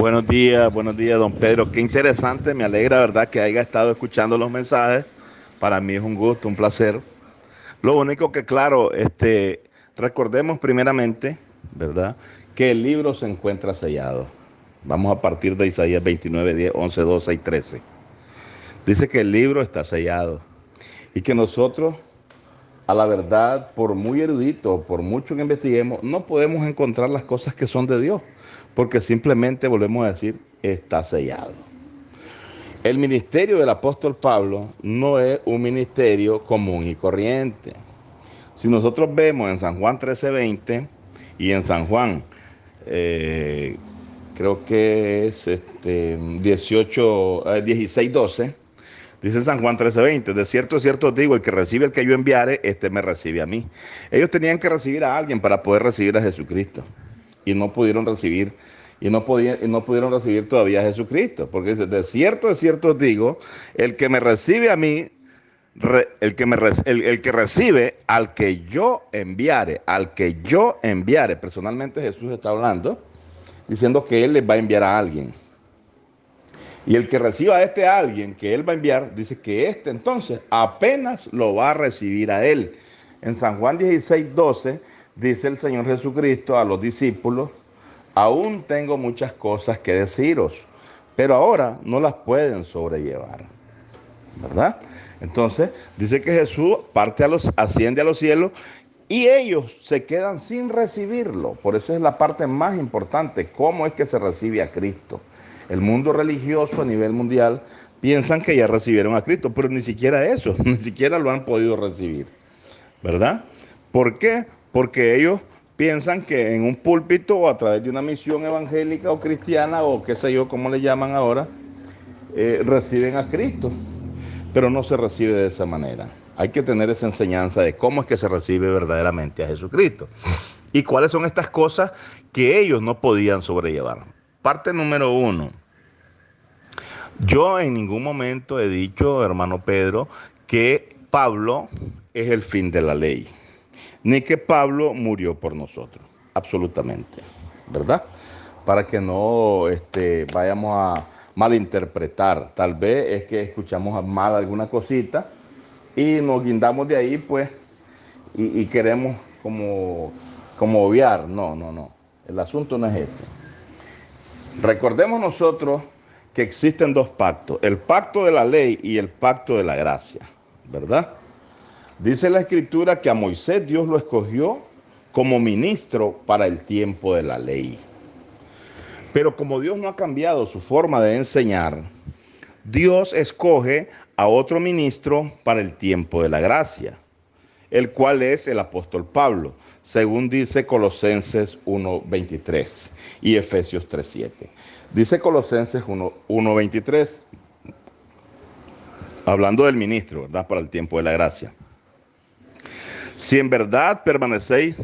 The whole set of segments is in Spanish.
Buenos días, don Pedro. Qué interesante, me alegra, ¿verdad?, que haya estado escuchando los mensajes. Para mí es un gusto, un placer. Lo único que, claro, recordemos primeramente, ¿verdad?, que el libro se encuentra sellado. Vamos a partir de Isaías 29, 10, 11, 12 y 13. Dice que el libro está sellado y que nosotros, a la verdad, por muy erudito, por mucho que investiguemos, no podemos encontrar las cosas que son de Dios, porque simplemente, volvemos a decir, está sellado. El ministerio del apóstol Pablo no es un ministerio común y corriente. Si nosotros vemos en San Juan 13:20 y en San Juan, eh, creo que es 16:12, dice San Juan 13:20, de cierto os digo, el que recibe el que yo enviare, este me recibe a mí. Ellos tenían que recibir a alguien para poder recibir a Jesucristo y no pudieron recibir y no pudieron recibir todavía a Jesucristo, porque dice, de cierto os digo, el que me recibe a mí, el que recibe al que yo enviare, personalmente Jesús está hablando, diciendo que Él les va a enviar a alguien. Y el que reciba a este alguien que Él va a enviar, dice que este entonces apenas lo va a recibir a Él. En San Juan 16:12 dice el Señor Jesucristo a los discípulos, aún tengo muchas cosas que deciros, pero ahora no las pueden sobrellevar, ¿verdad? Entonces dice que Jesús asciende a los cielos y ellos se quedan sin recibirlo. Por eso es la parte más importante, cómo es que se recibe a Cristo. El mundo religioso a nivel mundial piensan que ya recibieron a Cristo, pero ni siquiera eso, ni siquiera lo han podido recibir, ¿verdad? ¿Por qué? Porque ellos piensan que en un púlpito o a través de una misión evangélica o cristiana o qué sé yo, cómo le llaman ahora, reciben a Cristo, pero no se recibe de esa manera. Hay que tener esa enseñanza de cómo es que se recibe verdaderamente a Jesucristo y cuáles son estas cosas que ellos no podían sobrellevar. Parte número 1. Yo en ningún momento he dicho, hermano Pedro, que Pablo es el fin de la ley, ni que Pablo murió por nosotros, absolutamente, ¿verdad? Para que no vayamos a malinterpretar. Tal vez es que escuchamos mal alguna cosita y nos guindamos de ahí, pues, y queremos como obviar. No, no, no. El asunto no es ese. Recordemos nosotros que existen dos pactos, el pacto de la ley y el pacto de la gracia, ¿verdad? Dice la Escritura que a Moisés Dios lo escogió como ministro para el tiempo de la ley. Pero como Dios no ha cambiado su forma de enseñar, Dios escoge a otro ministro para el tiempo de la gracia, el cual es el apóstol Pablo, según dice Colosenses 1:23 y Efesios 3:7. Dice Colosenses 1:23, hablando del ministro, ¿verdad?, para el tiempo de la gracia. Si en verdad permanecéis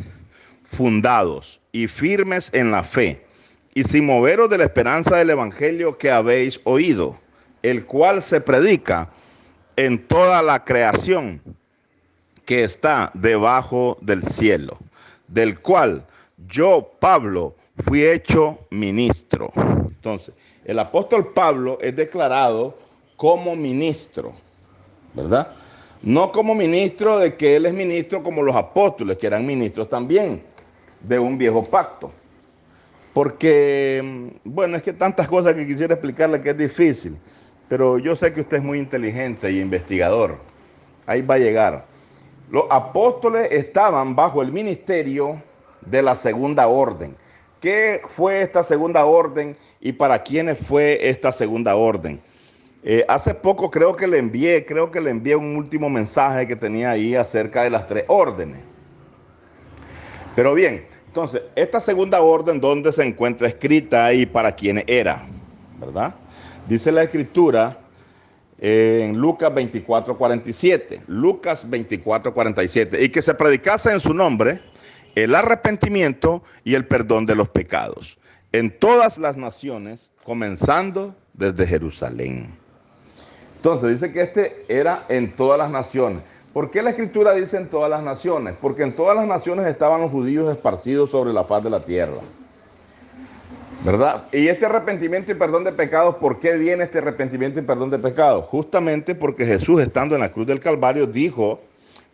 fundados y firmes en la fe, y sin moveros de la esperanza del evangelio que habéis oído, el cual se predica en toda la creación que está debajo del cielo, del cual yo, Pablo, fui hecho ministro. Entonces, el apóstol Pablo es declarado como ministro, ¿verdad? No como ministro de que él es ministro como los apóstoles, que eran ministros también de un viejo pacto. Porque, bueno, es que tantas cosas que quisiera explicarle que es difícil, pero yo sé que usted es muy inteligente y investigador. Ahí va a llegar. Los apóstoles estaban bajo el ministerio de la segunda orden. ¿Qué fue esta segunda orden y para quiénes fue esta segunda orden? Hace poco creo que le envié un último mensaje que tenía ahí acerca de las tres órdenes. Pero bien, entonces, esta segunda orden, ¿dónde se encuentra escrita y para quiénes era? ¿Verdad? Dice la Escritura en Lucas 24:47. Lucas 24:47. Y que se predicase en su nombre el arrepentimiento y el perdón de los pecados en todas las naciones, comenzando desde Jerusalén. Entonces dice que era en todas las naciones. ¿Por qué la Escritura dice en todas las naciones? Porque en todas las naciones estaban los judíos esparcidos sobre la faz de la tierra. ¿Verdad? Y este arrepentimiento y perdón de pecados, ¿por qué viene este arrepentimiento y perdón de pecados? Justamente porque Jesús, estando en la cruz del Calvario, dijo: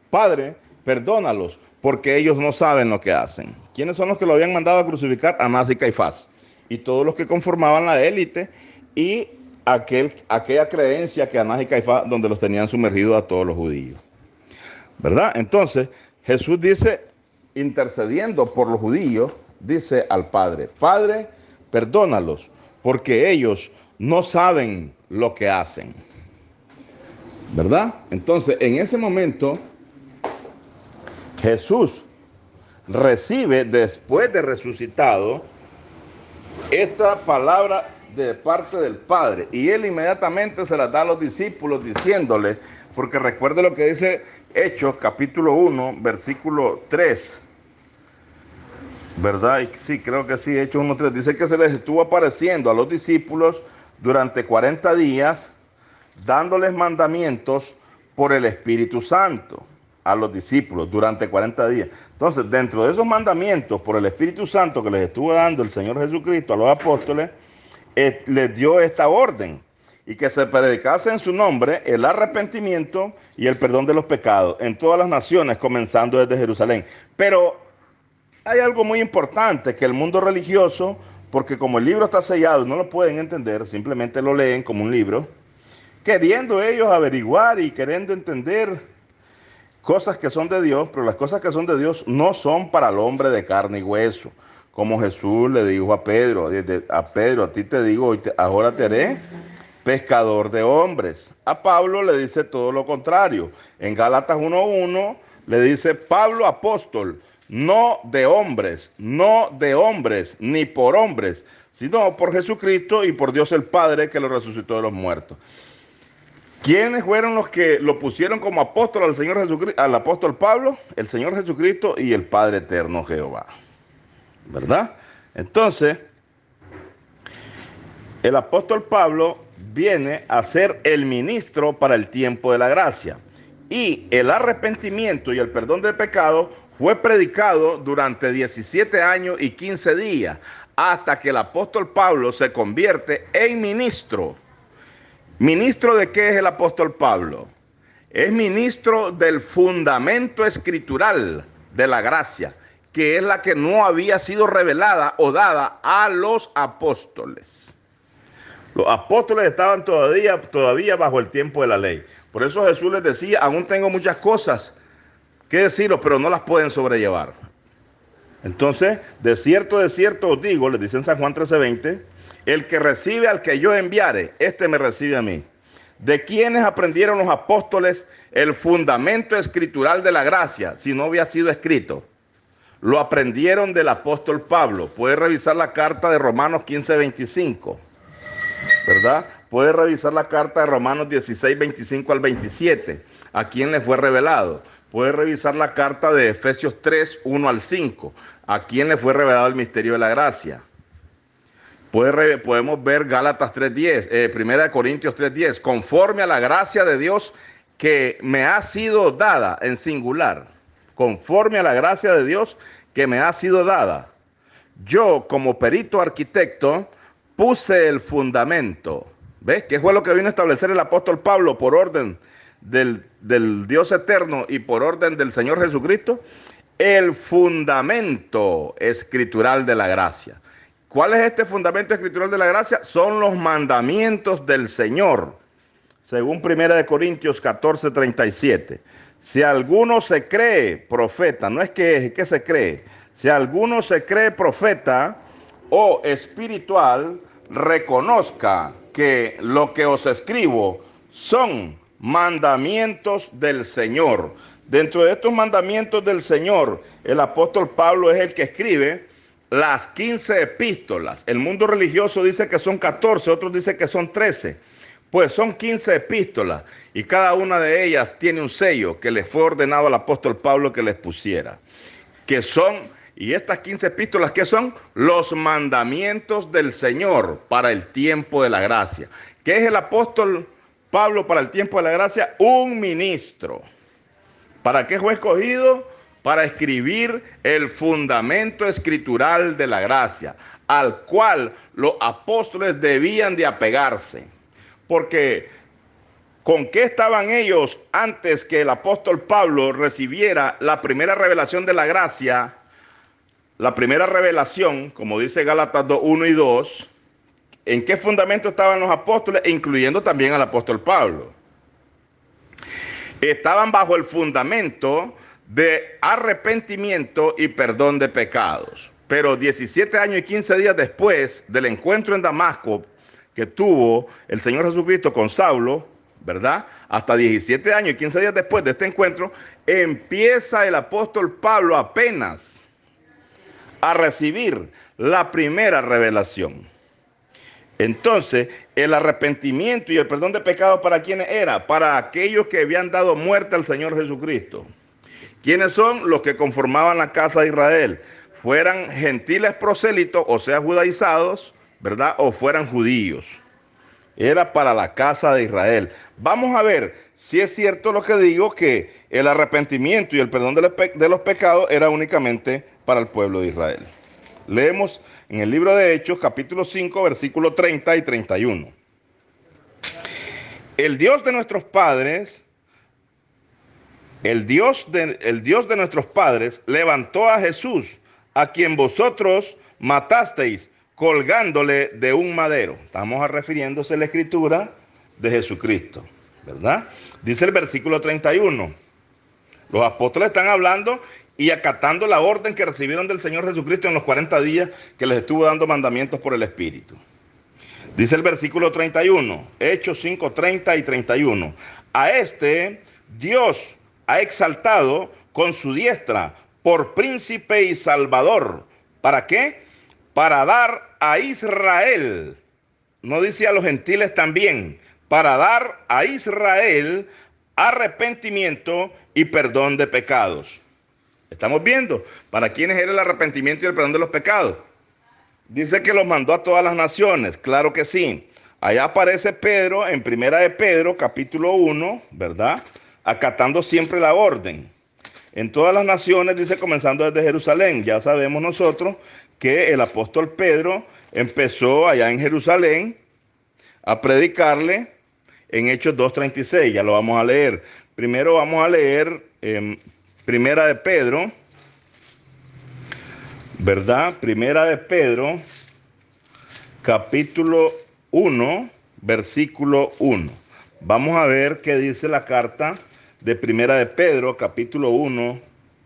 Padre, perdónalos, porque ellos no saben lo que hacen. ¿Quiénes son los que lo habían mandado a crucificar? Anás y Caifás. Y todos los que conformaban la élite y aquella creencia que Anás y Caifás, donde los tenían sumergidos a todos los judíos. ¿Verdad? Entonces, Jesús dice, intercediendo por los judíos, dice al Padre: Padre, perdónalos, porque ellos no saben lo que hacen. ¿Verdad? Entonces, en ese momento, Jesús recibe, después de resucitado, esta palabra de parte del Padre. Y él inmediatamente se la da a los discípulos diciéndole, porque recuerde lo que dice Hechos capítulo 1, versículo 3. ¿Verdad? Y sí, creo que sí, Hechos 1:3. Dice que se les estuvo apareciendo a los discípulos durante 40 días, dándoles mandamientos por el Espíritu Santo a los discípulos durante 40 días. Entonces, dentro de esos mandamientos por el Espíritu Santo que les estuvo dando el Señor Jesucristo a los apóstoles, les dio esta orden: y que se predicase en su nombre el arrepentimiento y el perdón de los pecados en todas las naciones, comenzando desde Jerusalén. Pero hay algo muy importante que el mundo religioso, porque como el libro está sellado, no lo pueden entender, simplemente lo leen como un libro, queriendo ellos averiguar y queriendo entender cosas que son de Dios, pero las cosas que son de Dios no son para el hombre de carne y hueso. Como Jesús le dijo a Pedro: a ti te digo, ahora te haré pescador de hombres. A Pablo le dice todo lo contrario. En Gálatas 1:1 le dice: Pablo apóstol, no de hombres, ni por hombres, sino por Jesucristo y por Dios el Padre, que lo resucitó de los muertos. ¿Quiénes fueron los que lo pusieron como apóstol al Señor Jesucristo, al apóstol Pablo? El Señor Jesucristo y el Padre eterno Jehová. ¿Verdad? Entonces, el apóstol Pablo viene a ser el ministro para el tiempo de la gracia. Y el arrepentimiento y el perdón de pecado fue predicado durante 17 años y 15 días, hasta que el apóstol Pablo se convierte en ministro. ¿Ministro de qué es el apóstol Pablo? Es ministro del fundamento escritural de la gracia, que es la que no había sido revelada o dada a los apóstoles. Los apóstoles estaban todavía bajo el tiempo de la ley. Por eso Jesús les decía: aún tengo muchas cosas que deciros, pero no las pueden sobrellevar. Entonces, de cierto os digo, les dice en San Juan 13:20, el que recibe al que yo enviare, este me recibe a mí. ¿De quiénes aprendieron los apóstoles el fundamento escritural de la gracia, si no había sido escrito? Lo aprendieron del apóstol Pablo. Puede revisar la carta de Romanos 15:25, ¿verdad? Puede revisar la carta de Romanos 16:25 al 27. ¿A quién le fue revelado? Puede revisar la carta de Efesios 3:1 al 5. ¿A quién le fue revelado el misterio de la gracia? Podemos ver Gálatas 3:10, 1 Corintios 3:10, conforme a la gracia de Dios que me ha sido dada, en singular, conforme a la gracia de Dios que me ha sido dada. Yo, como perito arquitecto, puse el fundamento. ¿Ves? ¿Qué fue lo que vino a establecer el apóstol Pablo por orden del Dios eterno y por orden del Señor Jesucristo? El fundamento escritural de la gracia. ¿Cuál es este fundamento escritural de la gracia? Son los mandamientos del Señor, según 1 Corintios 14:37. Si alguno se cree profeta, no es que se cree, si alguno se cree profeta o espiritual, reconozca que lo que os escribo son mandamientos del Señor. Dentro de estos mandamientos del Señor, el apóstol Pablo es el que escribe las 15 epístolas. El mundo religioso dice que son 14, otros dicen que son 13. Pues son 15 epístolas y cada una de ellas tiene un sello que le fue ordenado al apóstol Pablo que les pusiera. Y estas 15 epístolas, ¿qué son? Los mandamientos del Señor para el tiempo de la gracia. ¿Qué es el apóstol Pablo para el tiempo de la gracia? Un ministro. ¿Para qué fue escogido? para escribir el fundamento escritural de la gracia, al cual los apóstoles debían de apegarse. Porque ¿con qué estaban ellos antes que el apóstol Pablo recibiera la primera revelación de la gracia? La primera revelación, como dice Gálatas 2, 1 y 2, ¿en qué fundamento estaban los apóstoles, incluyendo también al apóstol Pablo? Estaban bajo el fundamento de arrepentimiento y perdón de pecados. Pero 17 años y 15 días después del encuentro en Damasco que tuvo el Señor Jesucristo con Saulo, ¿verdad? Hasta 17 años y 15 días después de este encuentro, empieza el apóstol Pablo apenas a recibir la primera revelación. Entonces, el arrepentimiento y el perdón de pecados, ¿para quiénes era? Para aquellos que habían dado muerte al Señor Jesucristo. ¿Quiénes son? Los que conformaban la casa de Israel. Fueran gentiles prosélitos, o sea, judaizados, ¿verdad? O fueran judíos. Era para la casa de Israel. Vamos a ver si es cierto lo que digo, que el arrepentimiento y el perdón de los pecados era únicamente para el pueblo de Israel. Leemos en el libro de Hechos, capítulo 5, versículos 30 y 31. El Dios de nuestros padres, el Dios de nuestros padres levantó a Jesús, a quien vosotros matasteis, colgándole de un madero. Estamos refiriéndose a la escritura de Jesucristo, ¿verdad? Dice el versículo 31. Los apóstoles están hablando y acatando la orden que recibieron del Señor Jesucristo en los 40 días que les estuvo dando mandamientos por el Espíritu. Dice el versículo 31, Hechos 5, 30 y 31. A este Dios ha exaltado con su diestra por príncipe y salvador. ¿Para qué? Para dar a Israel, no dice a los gentiles también, para dar a Israel arrepentimiento y perdón de pecados. Estamos viendo para quiénes era el arrepentimiento y el perdón de los pecados. Dice que los mandó a todas las naciones, claro que sí. Allá aparece Pedro en Primera de Pedro, capítulo 1, ¿verdad? Acatando siempre la orden. En todas las naciones, dice, comenzando desde Jerusalén. Ya sabemos nosotros que el apóstol Pedro empezó allá en Jerusalén a predicarle en Hechos 2:36. Ya lo vamos a leer. Primero vamos a leer Primera de Pedro, ¿verdad? Primera de Pedro, capítulo 1, versículo 1. Vamos a ver qué dice la carta de Primera de Pedro, capítulo 1,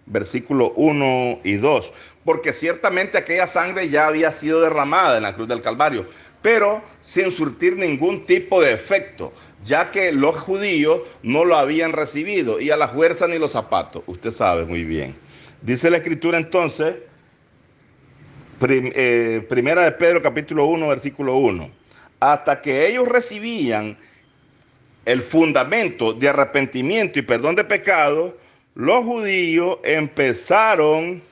versículo 1 y 2. Porque ciertamente aquella sangre ya había sido derramada en la cruz del Calvario, pero sin surtir ningún tipo de efecto, ya que los judíos no lo habían recibido, y a la fuerza ni los zapatos. Usted sabe muy bien. Dice la escritura entonces, Primera de Pedro capítulo 1, versículo 1. Hasta que ellos recibían el fundamento de arrepentimiento y perdón de pecado, los judíos empezaron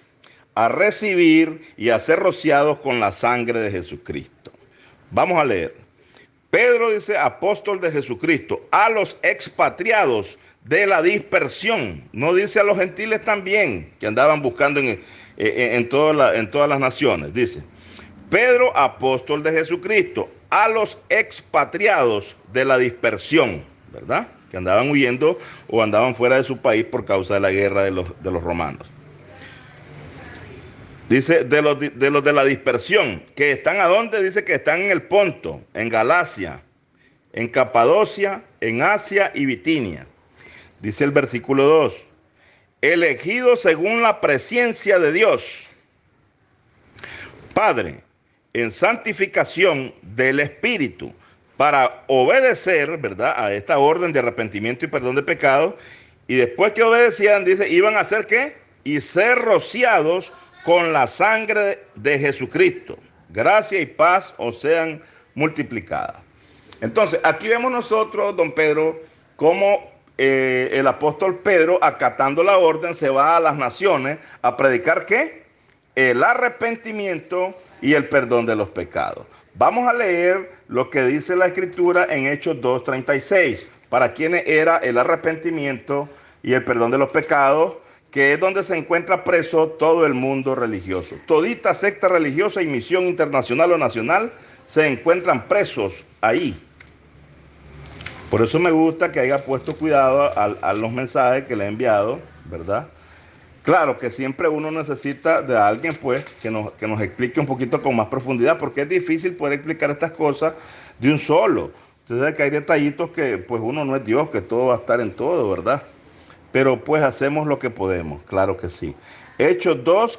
a recibir y a ser rociados con la sangre de Jesucristo. Vamos a leer. Pedro dice, apóstol de Jesucristo, a los expatriados de la dispersión. No dice a los gentiles también, que andaban buscando en todas las naciones. Dice, Pedro, apóstol de Jesucristo, a los expatriados de la dispersión, ¿verdad? Que andaban huyendo o andaban fuera de su país por causa de la guerra de los romanos. Dice, de los de la dispersión, que están ¿a dónde? Dice que están en el Ponto, en Galacia, en Capadocia, en Asia y Bitinia. Dice el versículo 2, elegidos según la presencia de Dios, Padre, en santificación del Espíritu, para obedecer, ¿verdad?, a esta orden de arrepentimiento y perdón de pecado. Y después que obedecían, dice, iban a hacer ¿qué? Y ser rociados con la sangre de Jesucristo. Gracia y paz os sean multiplicadas. Entonces, aquí vemos nosotros, don Pedro, cómo el apóstol Pedro, acatando la orden, se va a las naciones a predicar ¿qué? El arrepentimiento y el perdón de los pecados. Vamos a leer lo que dice la escritura en Hechos 2:36. Para quienes era el arrepentimiento y el perdón de los pecados, que es donde se encuentra preso todo el mundo religioso. Todita secta religiosa y misión internacional o nacional se encuentran presos ahí. Por eso me gusta que haya puesto cuidado a los mensajes que le he enviado, ¿verdad? Claro que siempre uno necesita de alguien, pues, que nos explique un poquito con más profundidad, porque es difícil poder explicar estas cosas de un solo. Usted sabe que hay detallitos que, pues, uno no es Dios, que todo va a estar en todo, ¿verdad? Pero, pues, hacemos lo que podemos, claro que sí. Hechos 2,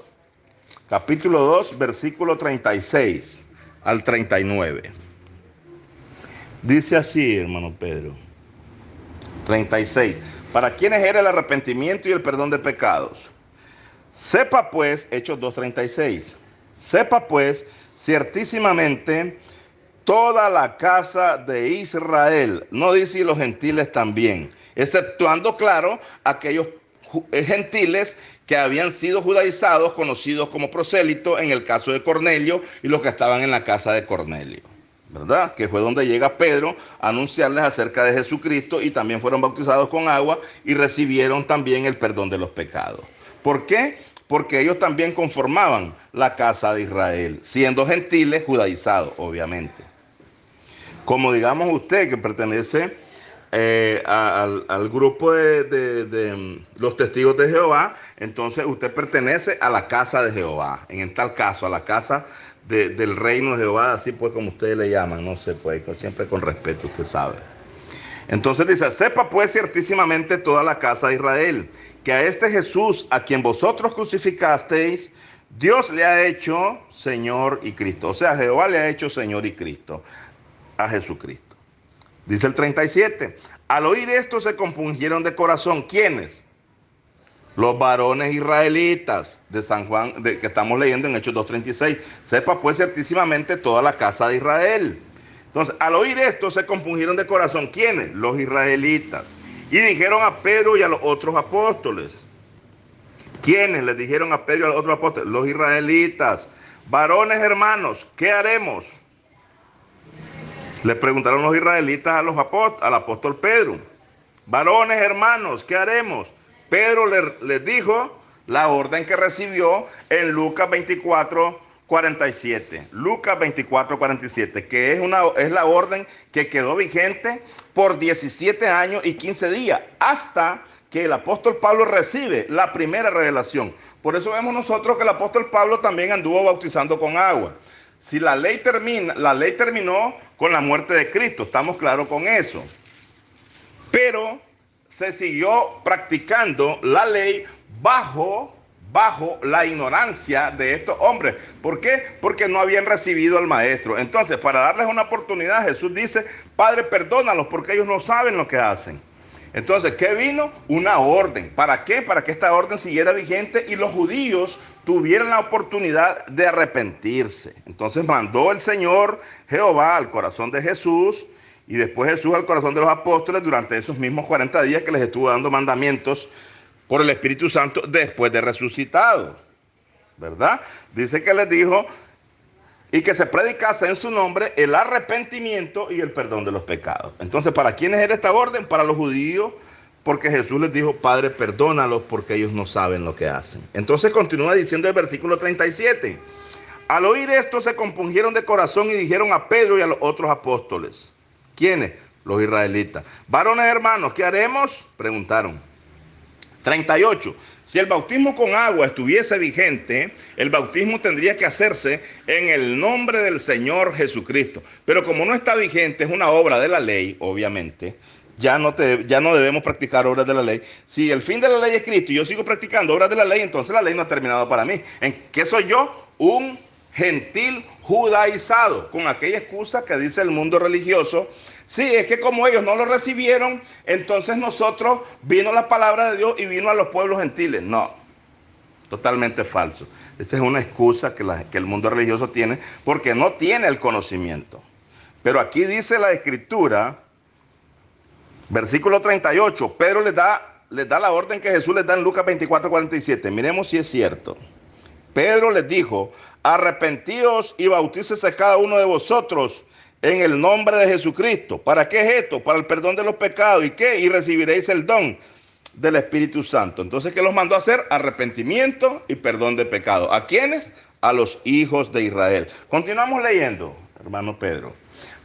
capítulo 2, versículo 36 al 39. Dice así, hermano Pedro. 36. ¿Para quiénes era el arrepentimiento y el perdón de pecados? Sepa pues, Hechos 2:36, sepa pues ciertísimamente toda la casa de Israel, no dice y los gentiles también, exceptuando, claro, aquellos gentiles que habían sido judaizados, conocidos como prosélitos en el caso de Cornelio y los que estaban en la casa de Cornelio, ¿verdad? Que fue donde llega Pedro a anunciarles acerca de Jesucristo y también fueron bautizados con agua y recibieron también el perdón de los pecados. ¿Por qué? Porque ellos también conformaban la casa de Israel, siendo gentiles judaizados, obviamente. Como digamos usted que pertenece al grupo de los testigos de Jehová, entonces usted pertenece a la casa de Jehová, en tal caso, a la casa del reino de Jehová, así pues como ustedes le llaman, no sé, pues siempre con respeto, usted sabe. Entonces dice, sepa pues ciertísimamente toda la casa de Israel, que a este Jesús, a quien vosotros crucificasteis, Dios le ha hecho Señor y Cristo. O sea, Jehová le ha hecho Señor y Cristo a Jesucristo. Dice el 37, al oír esto se compungieron de corazón. ¿Quiénes? Los varones israelitas de San Juan, que estamos leyendo en Hechos 2:36. Sepa pues ciertísimamente toda la casa de Israel. Entonces, al oír esto se compungieron de corazón. ¿Quiénes? Los israelitas. Y dijeron a Pedro y a los otros apóstoles. ¿Quiénes les dijeron a Pedro y a los otros apóstoles? Los israelitas. Varones hermanos, ¿qué haremos? Les preguntaron los israelitas al apóstol Pedro. Varones hermanos, ¿qué haremos? Pedro les dijo la orden que recibió en Lucas 24:47. Lucas 24:47, que es la orden que quedó vigente por 17 años y 15 días, hasta que el apóstol Pablo recibe la primera revelación. Por eso vemos nosotros que el apóstol Pablo también anduvo bautizando con agua. Si la ley terminó con la muerte de Cristo, estamos claros con eso. Pero se siguió practicando la ley bajo la ignorancia de estos hombres. ¿Por qué? Porque no habían recibido al maestro. Entonces, para darles una oportunidad, Jesús dice, Padre, perdónalos porque ellos no saben lo que hacen. Entonces, ¿qué vino? Una orden. ¿Para qué? Para que esta orden siguiera vigente y los judíos tuvieran la oportunidad de arrepentirse. Entonces mandó el Señor Jehová al corazón de Jesús y después Jesús al corazón de los apóstoles durante esos mismos 40 días que les estuvo dando mandamientos por el Espíritu Santo después de resucitado, ¿verdad? Dice que les dijo y que se predicase en su nombre el arrepentimiento y el perdón de los pecados. Entonces, ¿para quiénes era esta orden? Para los judíos, porque Jesús les dijo, Padre, perdónalos porque ellos no saben lo que hacen. Entonces continúa diciendo el versículo 37. Al oír esto se compungieron de corazón y dijeron a Pedro y a los otros apóstoles. ¿Quiénes? Los israelitas. Varones hermanos, ¿qué haremos? Preguntaron. 38. Si el bautismo con agua estuviese vigente, el bautismo tendría que hacerse en el nombre del Señor Jesucristo. Pero como no está vigente, es una obra de la ley, obviamente, ya no debemos practicar obras de la ley. Si el fin de la ley es Cristo y yo sigo practicando obras de la ley, entonces la ley no ha terminado para mí. ¿En qué soy yo? Un gentil judaizado, con aquella excusa que dice el mundo religioso. Sí, es que como ellos no lo recibieron, entonces nosotros vino la palabra de Dios y vino a los pueblos gentiles. No, totalmente falso. Esta es una excusa que el mundo religioso tiene porque no tiene el conocimiento. Pero aquí dice la Escritura, versículo 38, Pedro les da la orden que Jesús les da en Lucas 24:47. Miremos si es cierto. Pedro les dijo, arrepentíos y bautícese cada uno de vosotros en el nombre de Jesucristo. ¿Para qué es esto? Para el perdón de los pecados. ¿Y qué? Y recibiréis el don. del Espíritu Santo. Entonces, ¿qué los mandó a hacer? Arrepentimiento y perdón de pecado. ¿A quiénes? A los hijos de Israel. Continuamos leyendo, hermano Pedro.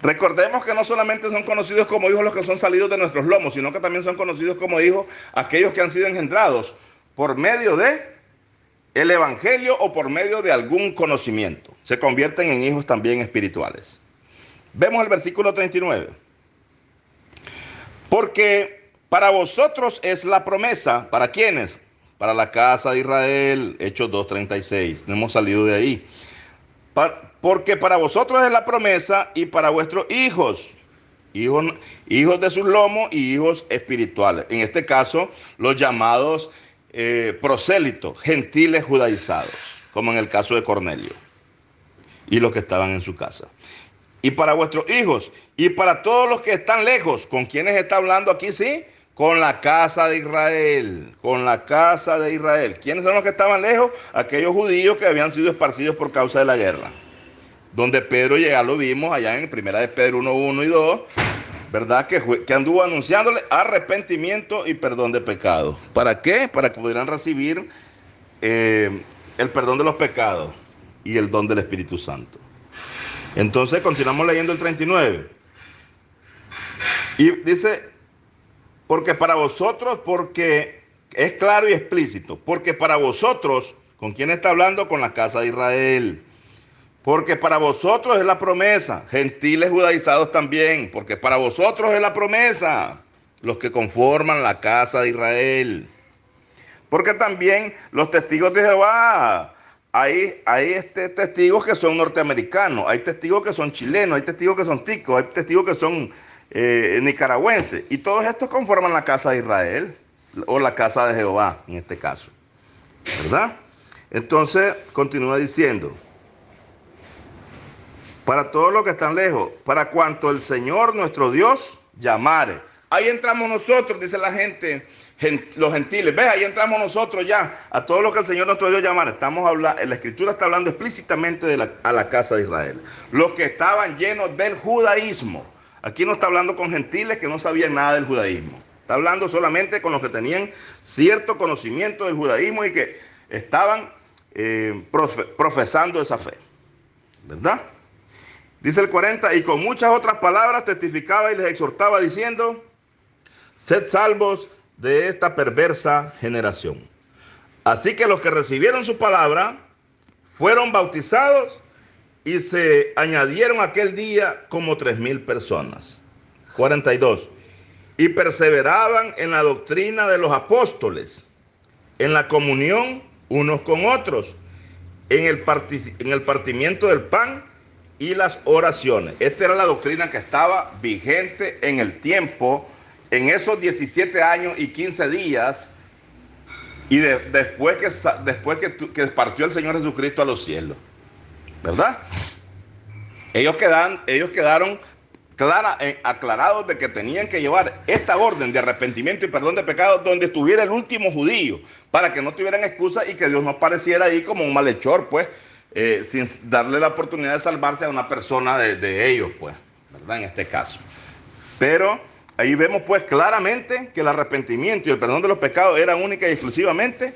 Recordemos que no solamente son conocidos como hijos los que son salidos de nuestros lomos, sino que también son conocidos como hijos aquellos que han sido engendrados por medio de el evangelio o por medio de algún conocimiento. Se convierten en hijos también espirituales. Vemos el versículo 39. Porque para vosotros es la promesa. ¿Para quiénes? Para la casa de Israel. Hechos 2:36. No hemos salido de ahí. Porque para vosotros es la promesa y para vuestros hijos. Hijos de sus lomos y hijos espirituales. En este caso, los llamados prosélitos, gentiles judaizados, como en el caso de Cornelio y los que estaban en su casa. Y para vuestros hijos y para todos los que están lejos. ¿Con quiénes está hablando aquí? Sí, con la casa de Israel, con la casa de Israel. ¿Quiénes son los que estaban lejos? Aquellos judíos que habían sido esparcidos por causa de la guerra, donde Pedro ya lo vimos allá en Primera de Pedro 1:1 y 2, ¿verdad? Que anduvo anunciándole arrepentimiento y perdón de pecados. ¿Para qué? Para que pudieran recibir el perdón de los pecados y el don del Espíritu Santo. Entonces continuamos leyendo el 39. Y dice, porque para vosotros, porque es claro y explícito, porque para vosotros, ¿con quién está hablando? Con la casa de Israel. Porque para vosotros es la promesa, gentiles judaizados también, porque para vosotros es la promesa, los que conforman la casa de Israel. Porque también los testigos de Jehová, hay testigos que son norteamericanos, hay testigos que son chilenos, hay testigos que son ticos, hay testigos que son nicaragüenses, y todos estos conforman la casa de Israel, o la casa de Jehová en este caso, ¿verdad? Entonces continúa diciendo, para todos los que están lejos, para cuanto el Señor nuestro Dios llamare. Ahí entramos nosotros, dice la gente, los gentiles. ¿Ves? Ahí entramos nosotros ya, a todo lo que el Señor nuestro Dios llamare. Estamos hablando, la Escritura está hablando explícitamente a la casa de Israel. Los que estaban llenos del judaísmo. Aquí no está hablando con gentiles que no sabían nada del judaísmo. Está hablando solamente con los que tenían cierto conocimiento del judaísmo y que estaban profesando esa fe, ¿verdad? Dice el 40, y con muchas otras palabras testificaba y les exhortaba diciendo, sed salvos de esta perversa generación. Así que los que recibieron su palabra fueron bautizados y se añadieron aquel día como 3,000 personas. 42. Y perseveraban en la doctrina de los apóstoles, en la comunión unos con otros, en el partimiento del pan y las oraciones. Esta era la doctrina que estaba vigente en el tiempo, en esos 17 años y 15 días, y después que partió el Señor Jesucristo a los cielos, ¿verdad? Ellos quedaron aclarados de que tenían que llevar esta orden de arrepentimiento y perdón de pecados donde estuviera el último judío, para que no tuvieran excusa y que Dios no apareciera ahí como un malhechor, pues, sin darle la oportunidad de salvarse a una persona de ellos, pues, ¿verdad? En este caso. Pero ahí vemos pues claramente que el arrepentimiento y el perdón de los pecados eran única y exclusivamente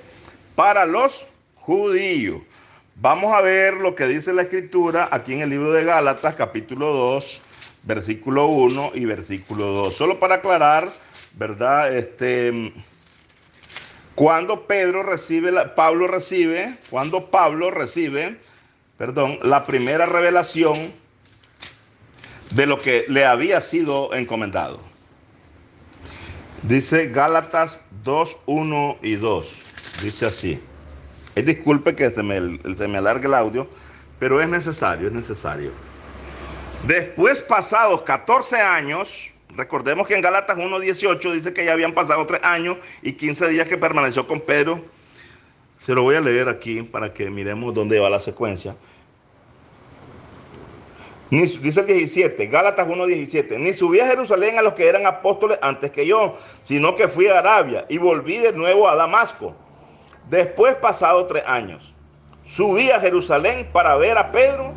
para los judíos. Vamos a ver lo que dice la Escritura aquí en el libro de Gálatas, capítulo 2, versículo 1 y versículo 2. Solo para aclarar, ¿verdad? Cuando Pablo recibe la primera revelación de lo que le había sido encomendado. Dice Gálatas 2, 1 y 2. Dice así. Disculpe que se me alargue el audio, pero es necesario. Después pasados 14 años, recordemos que en Gálatas 1:18 dice que ya habían pasado 3 años y 15 días que permaneció con Pedro. Se lo voy a leer aquí para que miremos dónde va la secuencia. Dice el 17, Gálatas 1:17, ni subí a Jerusalén a los que eran apóstoles antes que yo, sino que fui a Arabia y volví de nuevo a Damasco. Después, pasado 3 años, subí a Jerusalén para ver a Pedro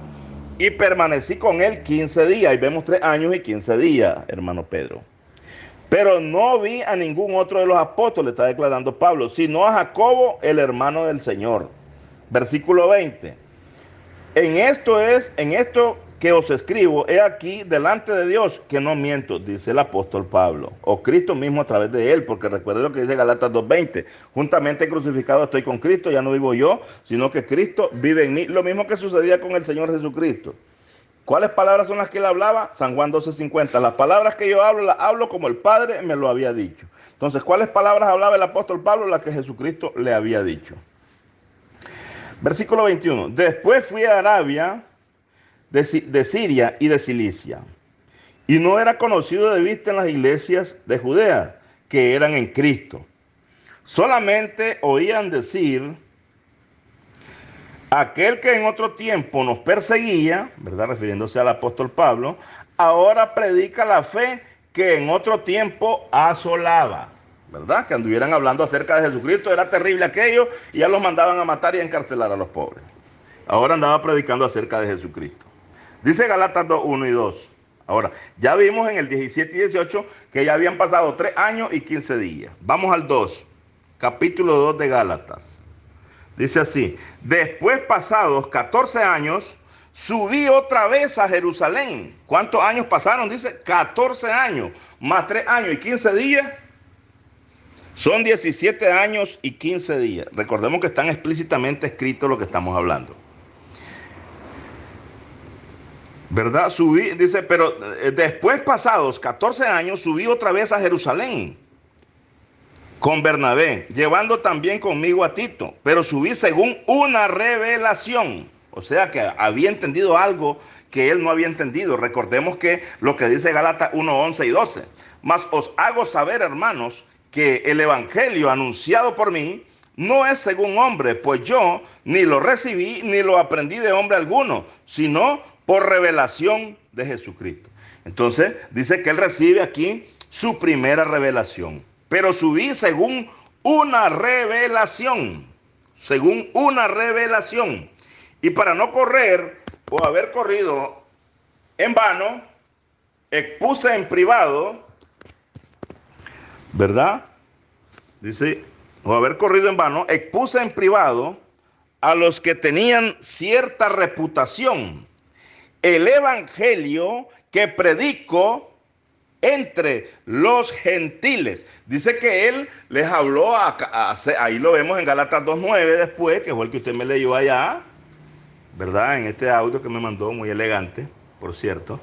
y permanecí con él 15 días. Y vemos 3 años y 15 días, hermano Pedro. Pero no vi a ningún otro de los apóstoles, está declarando Pablo, sino a Jacobo, el hermano del Señor. Versículo 20. En esto que os escribo, he aquí delante de Dios que no miento, dice el apóstol Pablo, o Cristo mismo a través de él, porque recuerde lo que dice Galatas 2:20, juntamente crucificado estoy con Cristo, ya no vivo yo, sino que Cristo vive en mí, lo mismo que sucedía con el Señor Jesucristo. ¿Cuáles palabras son las que él hablaba? San Juan 12:50, las palabras que yo hablo, las hablo como el Padre me lo había dicho. Entonces, ¿cuáles palabras hablaba el apóstol Pablo? Las que Jesucristo le había dicho. Versículo 21. Después fui a Arabia, de Siria y de Cilicia, y no era conocido de vista en las iglesias de Judea, que eran en Cristo. Solamente oían decir, aquel que en otro tiempo nos perseguía, ¿verdad? Refiriéndose al apóstol Pablo, ahora predica la fe que en otro tiempo asolaba. ¿Verdad? Que anduvieran hablando acerca de Jesucristo, era terrible aquello, y ya los mandaban a matar y a encarcelar a los pobres. Ahora andaba predicando acerca de Jesucristo. Dice Galatas 2, 1 y 2. Ahora, ya vimos en el 17 y 18 que ya habían pasado 3 años y 15 días. Vamos al 2, capítulo 2 de Gálatas. Dice así, después pasados 14 años, subí otra vez a Jerusalén. ¿Cuántos años pasaron? Dice 14 años, más 3 años y 15 días. Son 17 años y 15 días. Recordemos que están explícitamente escritos lo que estamos hablando. ¿Verdad? Subí, dice, pero después pasados 14 años, subí otra vez a Jerusalén con Bernabé, llevando también conmigo a Tito, pero subí según una revelación. O sea que había entendido algo que él no había entendido. Recordemos que lo que dice Gálatas 1, 11 y 12. Mas os hago saber, hermanos, que el evangelio anunciado por mí no es según hombre, pues yo ni lo recibí ni lo aprendí de hombre alguno, sino por revelación de Jesucristo. Entonces dice que él recibe aquí su primera revelación. Pero subí según una revelación, según una revelación. Y para no correr o haber corrido en vano, expuse en privado, ¿verdad? Dice, o haber corrido en vano, expuse en privado a los que tenían cierta reputación el evangelio que predico entre los gentiles. Dice que él les habló, ahí lo vemos en Gálatas 2:9 después, que fue el que usted me leyó allá, ¿verdad? En este audio que me mandó, muy elegante, por cierto.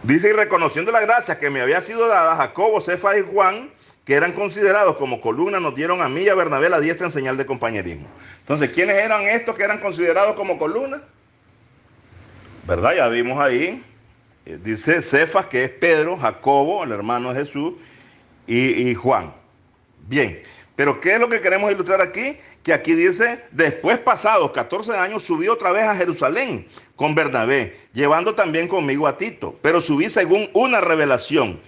Dice, y reconociendo la gracia que me había sido dada, Jacobo, Cefas y Juan, que eran considerados como columna, nos dieron a mí y a Bernabé la diestra en señal de compañerismo. Entonces, ¿quiénes eran estos que eran considerados como columna? ¿Verdad? Ya vimos ahí. Dice Cefas, que es Pedro, Jacobo, el hermano de Jesús, y Juan. Bien, pero ¿qué es lo que queremos ilustrar aquí? Que aquí dice, después pasados 14 años, subí otra vez a Jerusalén con Bernabé, llevando también conmigo a Tito, pero subí según una revelación.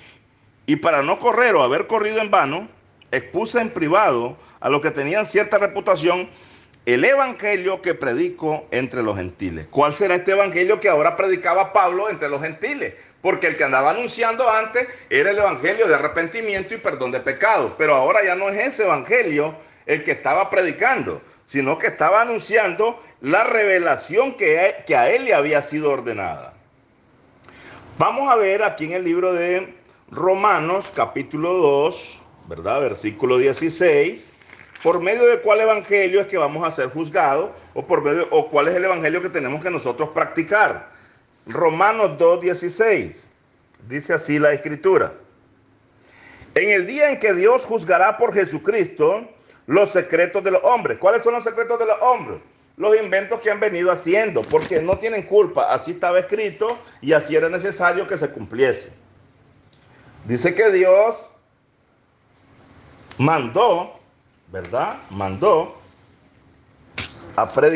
Y para no correr o haber corrido en vano, expuse en privado a los que tenían cierta reputación el evangelio que predico entre los gentiles. ¿Cuál será este evangelio que ahora predicaba Pablo entre los gentiles? Porque el que andaba anunciando antes era el evangelio de arrepentimiento y perdón de pecados. Pero ahora ya no es ese evangelio el que estaba predicando, sino que estaba anunciando la revelación que a él le había sido ordenada. Vamos a ver aquí en el libro de Romanos, capítulo 2, ¿verdad? Versículo 16. ¿Por medio de cuál evangelio es que vamos a ser juzgados? ¿O cuál es el evangelio que tenemos que nosotros practicar? Romanos 2:16. Dice así la escritura. En el día en que Dios juzgará por Jesucristo los secretos de los hombres. ¿Cuáles son los secretos de los hombres? Los inventos que han venido haciendo, porque no tienen culpa. Así estaba escrito y así era necesario que se cumpliese. Dice que Dios mandó, ¿verdad? Mandó a predicar